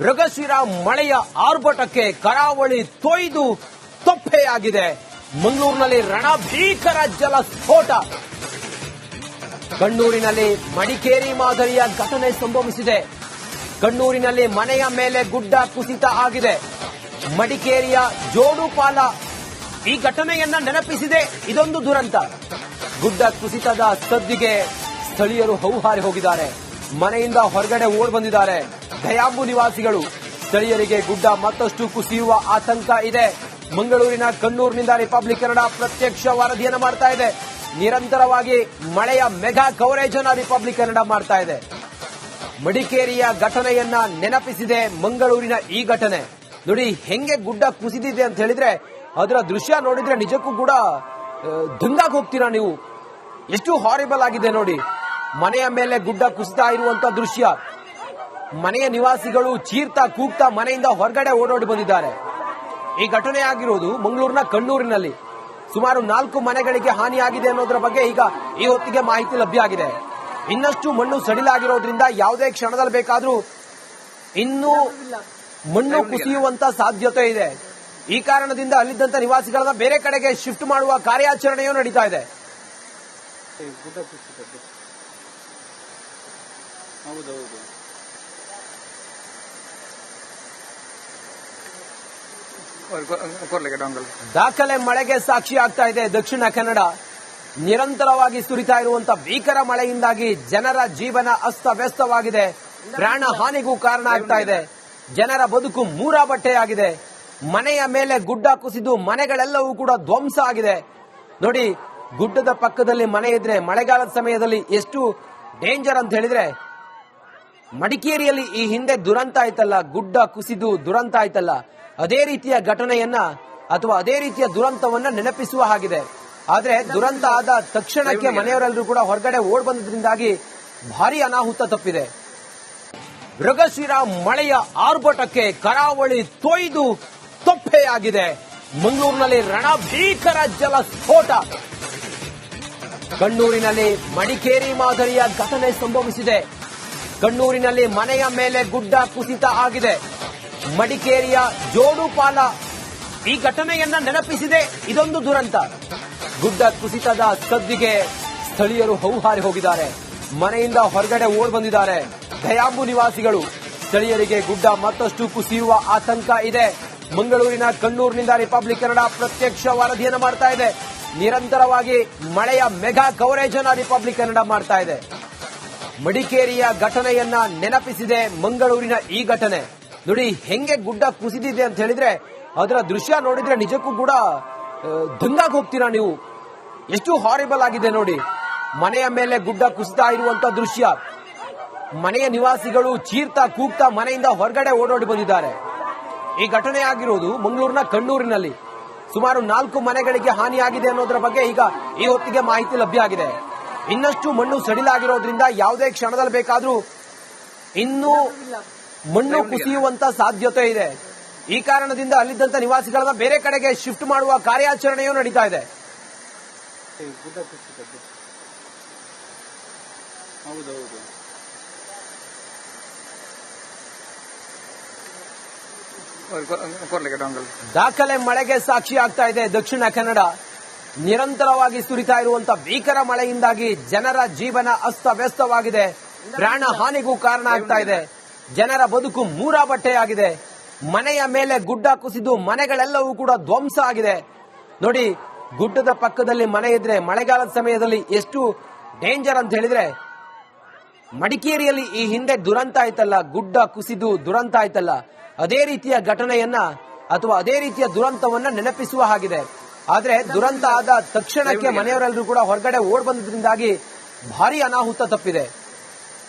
ಮೃಗಶಿರ ಮಳೆಯ ಆರ್ಭಟಕ್ಕೆ ಕರಾವಳಿ ತೊಯ್ದು ತೊಪ್ಪೆಯಾಗಿದೆ. ಮಂಗಳೂರಿನಲ್ಲಿ ರಣಭೀಕರ ಜಲ ಸ್ಫೋಟ. ಕಣ್ಣೂರಿನಲ್ಲಿ ಮಡಿಕೇರಿ ಮಾದರಿಯ ಘಟನೆ ಸಂಭವಿಸಿದೆ. ಕಣ್ಣೂರಿನಲ್ಲಿ ಮನೆಯ ಮೇಲೆ ಗುಡ್ಡ ಕುಸಿತ ಆಗಿದೆ. ಮಡಿಕೇರಿಯ ಜೋಡುಪಾಲ ಈ ಘಟನೆಯನ್ನ ನೆನಪಿಸಿದೆ. ಇದೊಂದು ದುರಂತ. ಗುಡ್ಡ ಕುಸಿತದ ಸದ್ದಿಗೆ ಸ್ಥಳೀಯರು ಹೌಹಾರಿ ಹೋಗಿದ್ದಾರೆ. ಮನೆಯಿಂದ ಹೊರಗಡೆ ಓಡ್ ಬಂದಿದ್ದಾರೆ. ದಯಾಂಬು ನಿವಾಸಿಗಳು. ಸ್ಥಳೀಯರಿಗೆ ಗುಡ್ಡ ಮತ್ತಷ್ಟು ಕುಸಿಯುವ ಆತಂಕ ಇದೆ. ಮಂಗಳೂರಿನ ಕಣ್ಣೂರಿನಿಂದ ರಿಪಬ್ಲಿಕ್ ಕನ್ನಡ ಪ್ರತ್ಯಕ್ಷ ವರದಿಯನ್ನು ಮಾಡ್ತಾ ಇದೆ. ನಿರಂತರವಾಗಿ ಮಳೆಯ ಮೆಗಾ ಕವರೇಜ್ ಅನ್ನು ರಿಪಬ್ಲಿಕ್ ಕನ್ನಡ ಮಾಡ್ತಾ ಇದೆ. ಮಡಿಕೇರಿಯ ಘಟನೆಯನ್ನ ನೆನಪಿಸಿದೆ ಮಂಗಳೂರಿನ ಈ ಘಟನೆ. ನೋಡಿ ಹೆಂಗೆ ಗುಡ್ಡ ಕುಸಿದಿದೆ ಅಂತ ಹೇಳಿದ್ರೆ ಅದರ ದೃಶ್ಯ ನೋಡಿದ್ರೆ ನಿಜಕ್ಕೂ ಕೂಡ ದಂಗಾಗಿ ಹೋಗ್ತೀರಾ ನೀವು. ಎಷ್ಟು ಹಾರಿಬಲ್ ಆಗಿದೆ ನೋಡಿ. ಮನೆಯ ಮೇಲೆ ಗುಡ್ಡ ಕುಸಿತಾ ಇರುವಂತ ದೃಶ್ಯ. ಮನೆಯ ನಿವಾಸಿಗಳು ಚೀರ್ತಾ ಕೂಗ್ತಾ ಮನೆಯಿಂದ ಹೊರಗಡೆ ಓಡೋಡಿ ಬಂದಿದ್ದಾರೆ. ಈ ಘಟನೆ ಆಗಿರೋದು ಮಂಗಳೂರಿನ ಕಣ್ಣೂರಿನಲ್ಲಿ. ಸುಮಾರು 4 ಮನೆಗಳಿಗೆ ಹಾನಿಯಾಗಿದೆ ಅನ್ನೋದರ ಬಗ್ಗೆ ಈಗ ಈ ಹೊತ್ತಿಗೆ ಮಾಹಿತಿ ಲಭ್ಯ ಆಗಿದೆ. ಇನ್ನಷ್ಟು ಮಣ್ಣು ಸಡಿಲಾಗಿರೋದ್ರಿಂದ ಯಾವುದೇ ಕ್ಷಣದಲ್ಲಿ ಬೇಕಾದ್ರೂ ಇನ್ನೂ ಮಣ್ಣು ಕುಸಿಯುವಂತ ಸಾಧ್ಯತೆ ಇದೆ. ಈ ಕಾರಣದಿಂದ ಅಲ್ಲಿದ್ದಂತ ನಿವಾಸಿಗಳನ್ನ ಬೇರೆ ಕಡೆಗೆ ಶಿಫ್ಟ್ ಮಾಡುವ ಕಾರ್ಯಾಚರಣೆಯೂ ನಡೀತಾ ಇದೆ. ದಾಖಲೆ ಮಳೆಗೆ ಸಾಕ್ಷಿ ಆಗ್ತಾ ಇದೆ ದಕ್ಷಿಣ ಕನ್ನಡ. ನಿರಂತರವಾಗಿ ಸುರಿತಾ ಇರುವಂತಹ ಭೀಕರ ಮಳೆಯಿಂದಾಗಿ ಜನರ ಜೀವನ ಅಸ್ತವ್ಯಸ್ತವಾಗಿದೆ. ಪ್ರಾಣ ಹಾನಿಗೂ ಕಾರಣ ಆಗ್ತಾ ಇದೆ. ಜನರ ಬದುಕು ಮೂರಾಬಟ್ಟೆಯಾಗಿದೆ. ಮನೆಯ ಮೇಲೆ ಗುಡ್ಡ ಕುಸಿದು ಮನೆಗಳೆಲ್ಲವೂ ಕೂಡ ಧ್ವಂಸ ಆಗಿದೆ. ನೋಡಿ, ಗುಡ್ಡದ ಪಕ್ಕದಲ್ಲಿ ಮನೆ ಇದ್ರೆ ಮಳೆಗಾಲದ ಸಮಯದಲ್ಲಿ ಎಷ್ಟು ಡೇಂಜರ್ ಅಂತ ಹೇಳಿದ್ರೆ, ಮಡಿಕೇರಿಯಲ್ಲಿ ಈ ಹಿಂದೆ ದುರಂತ ಆಯ್ತಲ್ಲ, ಗುಡ್ಡ ಕುಸಿದು ದುರಂತ ಆಯ್ತಲ್ಲ, ಅದೇ ರೀತಿಯ ಘಟನೆಯನ್ನ ಅಥವಾ ಅದೇ ರೀತಿಯ ದುರಂತವನ್ನ ನೆನಪಿಸುವ ಹಾಗಿದೆ. ಆದ್ರೆ ದುರಂತ ಆದ ತಕ್ಷಣಕ್ಕೆ ಮನೆಯವರೆಲ್ಲರೂ ಕೂಡ ಹೊರಗಡೆ ಓಡ್ ಬಂದಿದ್ರಿಂದಾಗಿ ಭಾರಿ ಅನಾಹುತ ತಪ್ಪಿದೆ. ಮೃಗಶಿರ ಮಳೆಯ ಆರ್ಭಟಕ್ಕೆ ಕರಾವಳಿ ತೊಯ್ದು ತೊಪ್ಪೆಯಾಗಿದೆ. ಮಂಗಳೂರಿನಲ್ಲಿ ರಣಭೀಕರ ಜಲ ಸ್ಫೋಟ. ಕಣ್ಣೂರಿನಲ್ಲಿ ಮಡಿಕೇರಿ ಮಾದರಿಯ ಘಟನೆ ಸಂಭವಿಸಿದೆ. ಕಣ್ಣೂರಿನಲ್ಲಿ ಮನೆಯ ಮೇಲೆ ಗುಡ್ಡ ಕುಸಿತ ಆಗಿದೆ. ಮಡಿಕೇರಿಯ ಜೋಡುಪಾಲ ಈ ಘಟನೆಯನ್ನ ನೆನಪಿಸಿದೆ. ಇದೊಂದು ದುರಂತ. ಗುಡ್ಡ ಕುಸಿತದ ಸದ್ದಿಗೆ ಸ್ಥಳೀಯರು ಹೌಹಾರಿ ಹೋಗಿದ್ದಾರೆ. ಮನೆಯಿಂದ ಹೊರಗಡೆ ಓಡ್ ಬಂದಿದ್ದಾರೆ. ದಯಾಂಬು ನಿವಾಸಿಗಳು. ಸ್ಥಳೀಯರಿಗೆ ಗುಡ್ಡ ಮತ್ತಷ್ಟು ಕುಸಿಯುವ ಆತಂಕ ಇದೆ. ಮಂಗಳೂರಿನ ಕಣ್ಣೂರಿನಿಂದ ರಿಪಬ್ಲಿಕ್ ಕನ್ನಡ ಪ್ರತ್ಯಕ್ಷ ವರದಿಯನ್ನು ಮಾಡ್ತಾ ಇದೆ. ನಿರಂತರವಾಗಿ ಮಳೆಯ ಮೆಗಾ ಕವರೇಜ್ ಅನ್ನು ರಿಪಬ್ಲಿಕ್ ಕನ್ನಡ ಮಾಡ್ತಾ ಇದೆ. ಮಡಿಕೇರಿಯ ಘಟನೆಯನ್ನ ನೆನಪಿಸಿದೆ ಮಂಗಳೂರಿನ ಈ ಘಟನೆ. ನೋಡಿ ಹೆಂಗೆ ಗುಡ್ಡ ಕುಸಿದಿದೆ ಅಂತ ಹೇಳಿದ್ರೆ ಅದರ ದೃಶ್ಯ ನೋಡಿದ್ರೆ ನಿಜಕ್ಕೂ ಕೂಡ ದಂಗಾಗಿ ಹೋಗ್ತೀರಾ ನೀವು. ಎಷ್ಟು ಹಾರಿಬಲ್ ಆಗಿದೆ ನೋಡಿ. ಮನೆಯ ಮೇಲೆ ಗುಡ್ಡ ಕುಸಿತಾ ಇರುವಂತ ದೃಶ್ಯ. ಮನೆಯ ನಿವಾಸಿಗಳು ಚೀರ್ತಾ ಕೂಗ್ತಾ ಮನೆಯಿಂದ ಹೊರಗಡೆ ಓಡೋಡಿ ಬಂದಿದ್ದಾರೆ. ಈ ಘಟನೆ ಆಗಿರೋದು ಮಂಗಳೂರಿನ ಕಣ್ಣೂರಿನಲ್ಲಿ. ಸುಮಾರು 4 ಮನೆಗಳಿಗೆ ಹಾನಿಯಾಗಿದೆ ಅನ್ನೋದರ ಬಗ್ಗೆ ಈಗ ಈ ಹೊತ್ತಿಗೆ ಮಾಹಿತಿ ಲಭ್ಯ ಆಗಿದೆ. ಇನ್ನಷ್ಟು ಮಣ್ಣು ಸಡಿಲಾಗಿರೋದ್ರಿಂದ ಯಾವುದೇ ಕ್ಷಣದಲ್ಲಿ ಬೇಕಾದ್ರೂ ಇನ್ನೂ ಮಣ್ಣು ಕುಸಿಯುವಂತ ಸಾಧ್ಯತೆ ಇದೆ. ಈ ಕಾರಣದಿಂದ ಅಲ್ಲಿದ್ದಂತ ನಿವಾಸಿಗಳನ್ನ ಬೇರೆ ಕಡೆಗೆ ಶಿಫ್ಟ್ ಮಾಡುವ ಕಾರ್ಯಾಚರಣೆಯೂ ನಡೀತಾ ಇದೆ. ದಾಖಲೆ ಮಳೆಗೆ ಸಾಕ್ಷಿ ಆಗ್ತಾ ಇದೆ ದಕ್ಷಿಣ ಕನ್ನಡ. ನಿರಂತರವಾಗಿ ಸುರಿತಾ ಇರುವಂತಹ ಭೀಕರ ಮಳೆಯಿಂದಾಗಿ ಜನರ ಜೀವನ ಅಸ್ತವ್ಯಸ್ತವಾಗಿದೆ. ಪ್ರಾಣ ಹಾನಿಗೂ ಕಾರಣ ಆಗ್ತಾ ಇದೆ. ಜನರ ಬದುಕು ಮೂರಾಬಟ್ಟೆಯಾಗಿದೆ. ಮನೆಯ ಮೇಲೆ ಗುಡ್ಡ ಕುಸಿದು ಮನೆಗಳೆಲ್ಲವೂ ಕೂಡ ಧ್ವಂಸ ಆಗಿದೆ. ನೋಡಿ, ಗುಡ್ಡದ ಪಕ್ಕದಲ್ಲಿ ಮನೆ ಇದ್ರೆ ಮಳೆಗಾಲದ ಸಮಯದಲ್ಲಿ ಎಷ್ಟು ಡೇಂಜರ್ ಅಂತ ಹೇಳಿದ್ರೆ, ಮಡಿಕೇರಿಯಲ್ಲಿ ಈ ಹಿಂದೆ ದುರಂತ ಆಯ್ತಲ್ಲ, ಗುಡ್ಡ ಕುಸಿದು ದುರಂತ ಆಯ್ತಲ್ಲ, ಅದೇ ರೀತಿಯ ಘಟನೆಯನ್ನ ಅಥವಾ ಅದೇ ರೀತಿಯ ದುರಂತವನ್ನ ನೆನಪಿಸುವ ಹಾಗಿದೆ. ಆದ್ರೆ ದುರಂತ ಆದ ತಕ್ಷಣಕ್ಕೆ ಮನೆಯವರೆಲ್ಲರೂ ಕೂಡ ಹೊರಗಡೆ ಓಡ್ ಬಂದಿದ್ರಿಂದಾಗಿ ಭಾರಿ ಅನಾಹುತ ತಪ್ಪಿದೆ.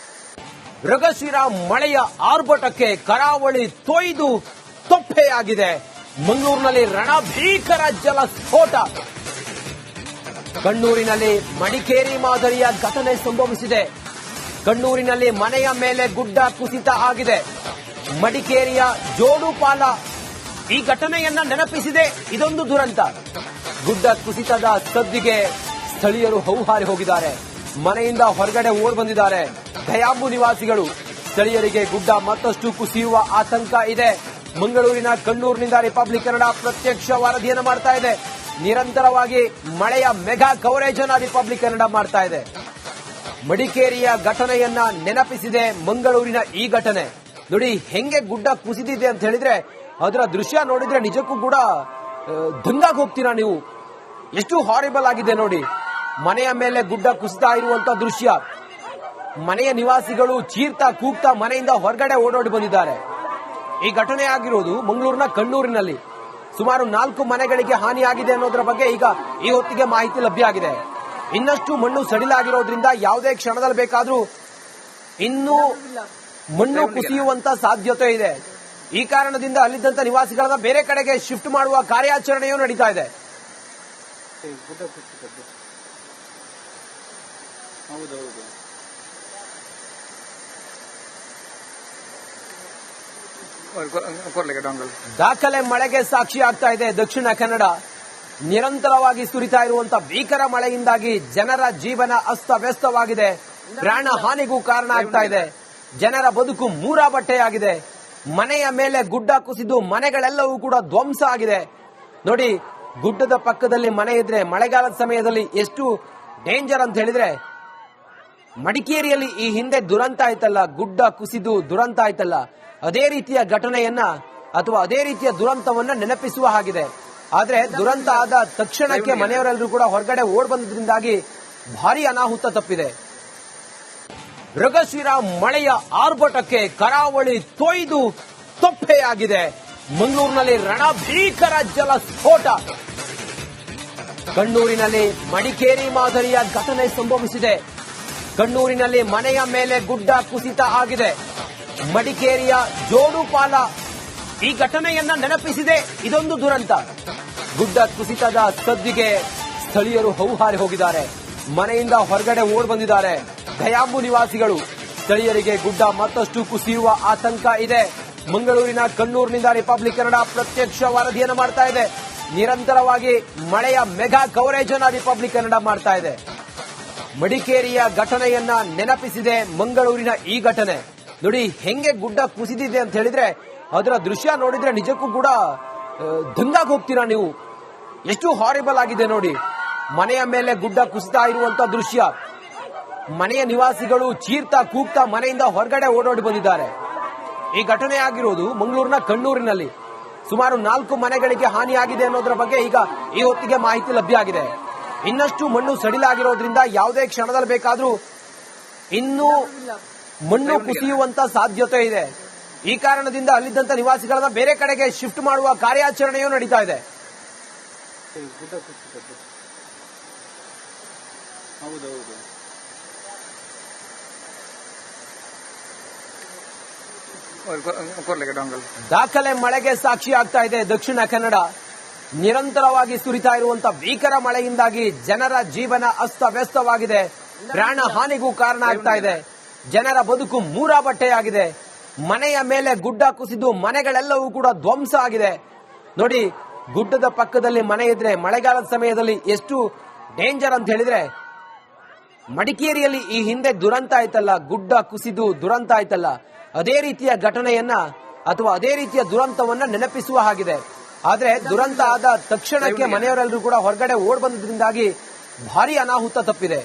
ಮೃಗಶಿರ ಮಳೆಯ ಆರ್ಭಟಕ್ಕೆ ಕರಾವಳಿ ತೊಯ್ದು ತೊಪ್ಪೆಯಾಗಿದೆ. ಮಂಗಳೂರಿನಲ್ಲಿ ರಣಭೀಕರ ಜಲ ಸ್ಫೋಟ. ಕಣ್ಣೂರಿನಲ್ಲಿ ಮಡಿಕೇರಿ ಮಾದರಿಯ ಘಟನೆ ಸಂಭವಿಸಿದೆ. ಕಣ್ಣೂರಿನಲ್ಲಿ ಮನೆಯ ಮೇಲೆ ಗುಡ್ಡ ಕುಸಿತ ಆಗಿದೆ. ಮಡಿಕೇರಿಯ ಜೋಡುಪಾಲ ಈ ಘಟನೆಯನ್ನ ನೆನಪಿಸಿದೆ. ಇದೊಂದು ದುರಂತ. ಗುಡ್ಡ ಕುಸಿತದ ಸದ್ದಿಗೆ ಸ್ಥಳೀಯರು ಹೌಹಾರಿ ಹೋಗಿದ್ದಾರೆ. ಮನೆಯಿಂದ ಹೊರಗಡೆ ಓಡ್ ಬಂದಿದ್ದಾರೆ. ದಯಾಂಬು ನಿವಾಸಿಗಳು. ಸ್ಥಳೀಯರಿಗೆ ಗುಡ್ಡ ಮತ್ತಷ್ಟು ಕುಸಿಯುವ ಆತಂಕ ಇದೆ. ಮಂಗಳೂರಿನ ಕಣ್ಣೂರಿನಿಂದ ರಿಪಬ್ಲಿಕ್ ಕನ್ನಡ ಪ್ರತ್ಯಕ್ಷ ವರದಿಯನ್ನು ಮಾಡ್ತಾ ಇದೆ. ನಿರಂತರವಾಗಿ ಮಳೆಯ ಮೆಗಾ ಕವರೇಜ್ ಅನ್ನ ರಿಪಬ್ಲಿಕ್ ಕನ್ನಡ ಮಾಡ್ತಾ ಇದೆ. ಮಡಿಕೇರಿಯ ಘಟನೆಯನ್ನ ನೆನಪಿಸಿದೆ ಮಂಗಳೂರಿನ ಈ ಘಟನೆ. ನೋಡಿ ಹೆಂಗೆ ಗುಡ್ಡ ಕುಸಿದಿದೆ ಅಂತ ಹೇಳಿದ್ರೆ ಅದರ ದೃಶ್ಯ ನೋಡಿದ್ರೆ ನಿಜಕ್ಕೂ ಕೂಡ ದಂಗಾಗಿ ಹೋಗ್ತೀರಾ ನೀವು. ಎಷ್ಟು ಹಾರಿಬಲ್ ಆಗಿದೆ ನೋಡಿ. ಮನೆಯ ಮೇಲೆ ಗುಡ್ಡ ಕುಸಿತಾ ಇರುವಂತ ದೃಶ್ಯ. ಮನೆಯ ನಿವಾಸಿಗಳು ಚೀರ್ತಾ ಕೂಗ್ತಾ ಮನೆಯಿಂದ ಹೊರಗಡೆ ಓಡೋಡಿ ಬಂದಿದ್ದಾರೆ. ಈ ಘಟನೆ ಆಗಿರೋದು ಮಂಗಳೂರಿನ ಕಣ್ಣೂರಿನಲ್ಲಿ. ಸುಮಾರು 4 ಮನೆಗಳಿಗೆ ಹಾನಿಯಾಗಿದೆ ಅನ್ನೋದರ ಬಗ್ಗೆ ಈಗ ಈ ಹೊತ್ತಿಗೆ ಮಾಹಿತಿ ಲಭ್ಯ ಆಗಿದೆ. ಇನ್ನಷ್ಟು ಮಣ್ಣು ಸಡಿಲಾಗಿರೋದ್ರಿಂದ ಯಾವುದೇ ಕ್ಷಣದಲ್ಲಿ ಬೇಕಾದ್ರೂ ಇನ್ನೂ ಮಣ್ಣು ಕುಸಿಯುವಂತ ಸಾಧ್ಯತೆ ಇದೆ. ಈ ಕಾರಣದಿಂದ ಅಲ್ಲಿದ್ದಂತ ನಿವಾಸಿಗಳನ್ನ ಬೇರೆ ಕಡೆಗೆ ಶಿಫ್ಟ್ ಮಾಡುವ ಕಾರ್ಯಾಚರಣೆಯೂ ನಡೀತಾ ಇದೆ. ದಾಖಲೆ ಮಳೆಗೆ ಸಾಕ್ಷಿ ಆಗ್ತಾ ಇದೆ ದಕ್ಷಿಣ ಕನ್ನಡ. ನಿರಂತರವಾಗಿ ಸುರಿತಾ ಇರುವಂತಹ ಭೀಕರ ಮಳೆಯಿಂದಾಗಿ ಜನರ ಜೀವನ ಅಸ್ತವ್ಯಸ್ತವಾಗಿದೆ. ಪ್ರಾಣ ಹಾನಿಗೂ ಕಾರಣ ಆಗ್ತಾ ಇದೆ. ಜನರ ಬದುಕು ಮೂರಾಬಟ್ಟೆಯಾಗಿದೆ. ಮನೆಯ ಮೇಲೆ ಗುಡ್ಡ ಕುಸಿದು ಮನೆಗಳೆಲ್ಲವೂ ಕೂಡ ಧ್ವಂಸ ಆಗಿದೆ. ನೋಡಿ, ಗುಡ್ಡದ ಪಕ್ಕದಲ್ಲಿ ಮನೆ ಇದ್ರೆ ಮಳೆಗಾಲದ ಸಮಯದಲ್ಲಿ ಎಷ್ಟು ಡೇಂಜರ್ ಅಂತ ಹೇಳಿದ್ರೆ, ಮಡಿಕೇರಿಯಲ್ಲಿ ಈ ಹಿಂದೆ ದುರಂತ ಆಯ್ತಲ್ಲ, ಗುಡ್ಡ ಕುಸಿದು ದುರಂತ ಆಯ್ತಲ್ಲ, ಅದೇ ರೀತಿಯ ಘಟನೆಯನ್ನ ಅಥವಾ ಅದೇ ರೀತಿಯ ದುರಂತವನ್ನ ನೆನಪಿಸುವ ಹಾಗಿದೆ. ಆದ್ರೆ ದುರಂತ ಆದ ತಕ್ಷಣಕ್ಕೆ ಮನೆಯವರೆಲ್ಲರೂ ಕೂಡ ಹೊರಗಡೆ ಓಡ್ ಬಂದ್ರಿಂದಾಗಿ ಭಾರಿ ಅನಾಹುತ ತಪ್ಪಿದೆ. ಮೃಗಶಿರ ಮಳೆಯ ಆರ್ಭಟಕ್ಕೆ ಕರಾವಳಿ ತೊಯ್ದು ತೊಪ್ಪೆಯಾಗಿದೆ. ಮಂಗಳೂರಿನಲ್ಲಿ ರಣಭೀಕರ ಜಲಸ್ಫೋಟ. ಕಣ್ಣೂರಿನಲ್ಲಿ ಮಡಿಕೇರಿ ಮಾದರಿಯ ಘಟನೆ ಸಂಭವಿಸಿದೆ. ಕಣ್ಣೂರಿನಲ್ಲಿ ಮನೆಯ ಮೇಲೆ ಗುಡ್ಡ ಕುಸಿತ ಆಗಿದೆ. ಮಡಿಕೇರಿಯ ಜೋಡುಪಾಲ ಈ ಘಟನೆಯನ್ನ ನೆನಪಿಸಿದೆ. ಇದೊಂದು ದುರಂತ. ಗುಡ್ಡ ಕುಸಿತದ ಸದ್ದಿಗೆ ಸ್ಥಳೀಯರು ಹೌಹಾರಿ ಹೋಗಿದ್ದಾರೆ. ಮನೆಯಿಂದ ಹೊರಗಡೆ ಓಡ್ ಬಂದಿದ್ದಾರೆ ದಯಾಂಬು ನಿವಾಸಿಗಳು. ಸ್ಥಳೀಯರಿಗೆ ಗುಡ್ಡ ಮತ್ತಷ್ಟು ಕುಸಿಯುವ ಆತಂಕ ಇದೆ. ಮಂಗಳೂರಿನ ಕಣ್ಣೂರಿನಿಂದ ರಿಪಬ್ಲಿಕ್ ಕನ್ನಡ ಪ್ರತ್ಯಕ್ಷ ವರದಿಯನ್ನು ಮಾಡ್ತಾ ಇದೆ. ನಿರಂತರವಾಗಿ ಮಳೆಯ ಮೆಗಾ ಕವರೇಜ್ ಅನ್ನ ರಿಪಬ್ಲಿಕ್ ಕನ್ನಡ ಮಾಡ್ತಾ ಇದೆ. ಮಡಿಕೇರಿಯ ಘಟನೆಯನ್ನ ನೆನಪಿಸಿದೆ ಮಂಗಳೂರಿನ ಈ ಘಟನೆ. ನೋಡಿ ಹೆಂಗೆ ಗುಡ್ಡ ಕುಸಿದಿದೆ ಅಂತ ಹೇಳಿದ್ರೆ ಅದರ ದೃಶ್ಯ ನೋಡಿದ್ರೆ ನಿಜಕ್ಕೂ ಕೂಡ ದಂಗಾಗಿ ಹೋಗ್ತೀರಾ ನೀವು. ಎಷ್ಟು ಹಾರಿಬಲ್ ಆಗಿದೆ ನೋಡಿ. ಮನೆಯ ಮೇಲೆ ಗುಡ್ಡ ಕುಸಿತಾ ಇರುವಂತ ದೃಶ್ಯ. ಮನೆಯ ನಿವಾಸಿಗಳು ಚೀರ್ತಾ ಕೂಗ್ತಾ ಮನೆಯಿಂದ ಹೊರಗಡೆ ಓಡೋಡಿ ಬಂದಿದ್ದಾರೆ. ಈ ಘಟನೆ ಆಗಿರೋದು ಮಂಗಳೂರಿನ ಕಣ್ಣೂರಿನಲ್ಲಿ. ಸುಮಾರು 4 ಮನೆಗಳಿಗೆ ಹಾನಿಯಾಗಿದೆ ಅನ್ನೋದರ ಬಗ್ಗೆ ಈಗ ಈ ಹೊತ್ತಿಗೆ ಮಾಹಿತಿ ಲಭ್ಯ ಆಗಿದೆ. ಇನ್ನಷ್ಟು ಮಣ್ಣು ಸಡಿಲಾಗಿರೋದ್ರಿಂದ ಯಾವುದೇ ಕ್ಷಣದಲ್ಲಿ ಬೇಕಾದ್ರೂ ಇನ್ನೂ ಮಣ್ಣು ಕುಸಿಯುವಂತ ಸಾಧ್ಯತೆ ಇದೆ. ಈ ಕಾರಣದಿಂದ ಅಲ್ಲಿದ್ದಂತ ನಿವಾಸಿಗಳನ್ನ ಬೇರೆ ಕಡೆಗೆ ಶಿಫ್ಟ್ ಮಾಡುವ ಕಾರ್ಯಾಚರಣೆಯೂ ನಡೀತಾ ಇದೆ. ದಾಖಲೆ ಮಳೆಗೆ ಸಾಕ್ಷಿ ಆಗ್ತಾ ಇದೆ ದಕ್ಷಿಣ ಕನ್ನಡ. ನಿರಂತರವಾಗಿ ಸುರಿತಾ ಇರುವಂತಹ ಭೀಕರ ಮಳೆಯಿಂದಾಗಿ ಜನರ ಜೀವನ ಅಸ್ತವ್ಯಸ್ತವಾಗಿದೆ. ಪ್ರಾಣ ಹಾನಿಗೂ ಕಾರಣ ಆಗ್ತಾ ಇದೆ. ಜನರ ಬದುಕು ಮೂರಾಬಟ್ಟೆಯಾಗಿದೆ. ಮನೆಯ ಮೇಲೆ ಗುಡ್ಡ ಕುಸಿದು ಮನೆಗಳೆಲ್ಲವೂ ಕೂಡ ಧ್ವಂಸ ಆಗಿದೆ. ನೋಡಿ, ಗುಡ್ಡದ ಪಕ್ಕದಲ್ಲಿ ಮನೆ ಇದ್ರೆ ಮಳೆಗಾಲದ ಸಮಯದಲ್ಲಿ ಎಷ್ಟು ಡೇಂಜರ್ ಅಂತ ಹೇಳಿದ್ರೆ, ಮಡಿಕೇರಿಯಲ್ಲಿ ಈ ಹಿಂದೆ ದುರಂತ ಆಯ್ತಲ್ಲ, ಗುಡ್ಡ ಕುಸಿದು ದುರಂತ ಆಯ್ತಲ್ಲ, ಅದೇ ರೀತಿಯ ಘಟನೆಯನ್ನ ಅಥವಾ ಅದೇ ರೀತಿಯ ದುರಂತವನ್ನ ನೆನಪಿಸುವ ಹಾಗಿದೆ. ಆದ್ರೆ ದುರಂತ ಆದ ತಕ್ಷಣಕ್ಕೆ ಮನೆಯವರೆಲ್ಲರೂ ಕೂಡ ಹೊರಗಡೆ ಓಡ್ ಬಂದ್ರಿಂದಾಗಿ ಭಾರಿ ಅನಾಹುತ ತಪ್ಪಿದೆ.